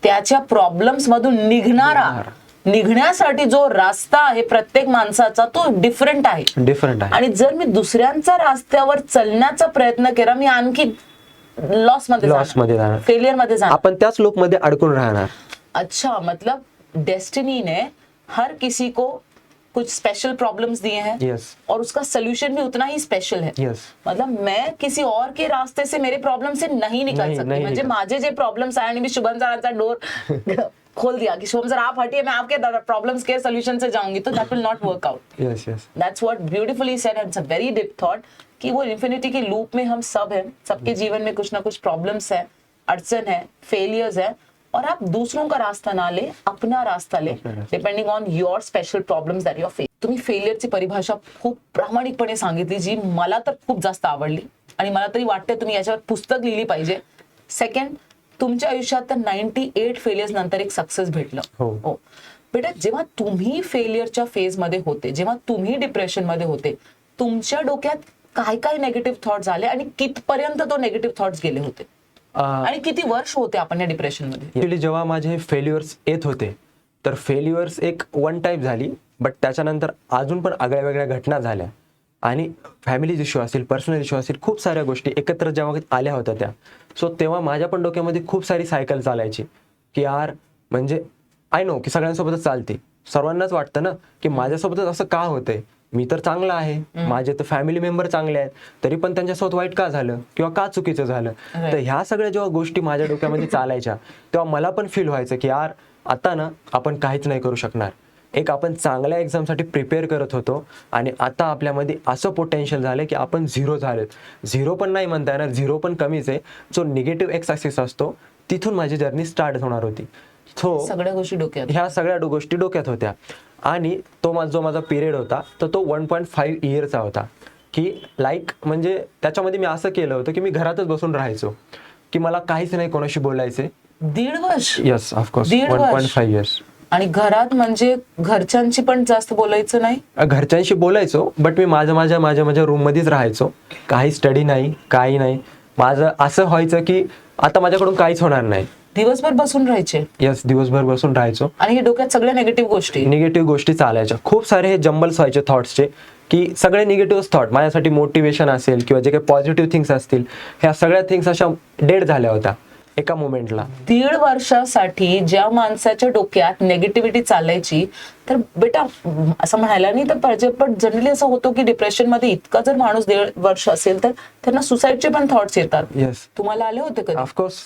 त्याच्या प्रॉब्लेम्स मधून निघण्यासाठी जो रास्ता आहे प्रत्येक माणसाचा तो डिफरंट आहे. आणि जर मी दुसऱ्यांचा रस्त्यावर चालण्याचा प्रयत्न केला मी आणखी लॉस मध्ये जाणार, फेलियर मध्ये जाणार, आपण त्याच लूप मध्ये अडकून राहणार. अच्छा, मतलब डेस्टिनी ने हर किसी को कुछ स्पेशल प्रॉब्लम्स दिए हैं. yes. और उसका सोल्यूशन भी उतना ही स्पेशल है. yes. मतलब मैं किसी और के रास्ते से मेरे प्रॉब्लम से नहीं निकल सकती. म्हणजे माझे जे प्रॉब्लेम्स आहे आणि मी शुभम सरांचा डोर खोल दिया कि शुभम सर आप हटिए, मैं आपके प्रॉब्लम्स के सोल्यूशन से जाऊंगी, तो that will not work out. That's what beautifully sed end it's a very deep thought कि वो इन्फिनिटी के लूप में हम सब हैं, सबके जीवन में कुछ ना कुछ प्रॉब्लम्स है, अड़चन है, फेलियर्स है, और आप दूसरों का रास्ता ना ले, अपना रास्ता ले, depending on your special problems that your face. तुम्ही फेलियरची परिभाषा खूप प्रामाणिकपणे सांगितली, जी मला तर खूप जास्त आवडली आणि मला तरी वाटते तुम्ही याच्यावर पुस्तक लिहिली पाहिजे. सेकंड, तुमच्या आयुष्यात तर 98 फेलियर्स नंतर एक सक्सेस भेटलं. हो बेटा, जेव्हा तुम्ही फेलियरच्या फेज मध्ये होते, जेव्हा तुम्ही डिप्रेशन मध्ये होते, तुमच्या डोक्यात काय काय नेगेटिव्ह थॉट्स आले आणि कितपर्यंत तो नेगेटिव्ह थॉट्स गेले होते आणि किती वर्ष होते आपण या डिप्रेशन मध्ये? ऍक्च्युली जेव्हा माझे फेल्युअर्स येत होते तर फेल्युअर्स एक वन टाईप झाली, बट त्याच्यानंतर अजून पण आगळ्या वेगळ्या घटना झाल्या आणि फॅमिली इश्यू असेल, पर्सनल इश्यू असेल, खूप साऱ्या गोष्टी एकत्र जेव्हा आल्या होत्या त्या. सो तेव्हा माझ्या पण डोक्यामध्ये खूप सारी सायकल चालायची की यार म्हणजे आय नो की सगळ्यांसोबतच चालते, सर्वांनाच वाटतं ना की माझ्यासोबतच असं का होतंय, मी तर चांगला आहे, माझे तर फॅमिली मेंबर चांगले आहेत, तरी पण त्यांच्यासोबत वाईट का झालं किंवा का चुकीचं झालं. तर ह्या सगळ्या जेव्हा गोष्टी माझ्या डोक्यामध्ये चालायच्या तेव्हा मला पण फील व्हायचं की यार आता ना आपण काहीच नाही करू शकणार. एक आपण चांगल्या एक्झामसाठी प्रिपेअर करत होतो आणि आता आपल्यामध्ये असं पोटेन्शियल झालं की आपण झिरो झालेत. झिरो पण नाही म्हणता येणार, झिरो पण कमीच आहे. जो निगेटिव्ह एक्स ॲक्सिस असतो तिथून माझी जर्नी स्टार्ट होणार होती. सो सगळ्या गोष्टी डोक्यात, ह्या सगळ्या गोष्टी डोक्यात होत्या आणि तो जो माझा पिरियड होता तर तो 1.5 इयरचा होता की लाईक म्हणजे त्याच्यामध्ये मी असं केलं होतं की मी घरातच बसून राहायचो की मला काहीच नाही कोणाशी बोलायचे. 1.5 वर्ष? Yes, of course 1.5 years. आणि घरात म्हणजे घरच्यांशी पण जास्त बोलायचं नाही? घरच्यांशी बोलायचो, बट मी माझ्या रूम मध्येच राहायचो. काही स्टडी नाही, काही नाही. माझं असं व्हायचं की आता माझ्याकडून काहीच होणार नाही. दिवसभर बसून राहायचे? येस, दिवसभर बसून राहायचो आणि हे डोक्यात सगळ्या निगेटिव्ह गोष्टी चालायच्या. खूप सारे हे जंबल्स व्हायचे थॉट्सचे की सगळे निगेटिव्ह थॉट माझ्यासाठी मोटिवेशन असेल किंवा जे काही पॉझिटिव्ह थिंग्स असतील, ह्या सगळ्या थिंग्स अशा डेड झाल्या होत्या एका मोमेंटला. 1.5 वर्षासाठी ज्या माणसाच्या डोक्यात नेगेटिव्हिटी चालायची, तर बेटा असं म्हणायला नाही तर पण जनरली असं होतं की डिप्रेशन मध्ये इतका जर माणूस 1.5 वर्ष असेल तर त्यांना सुसाईडचे पण थॉट्स येतात. येस, तुम्हाला आले होते कधी? ऑफकोर्स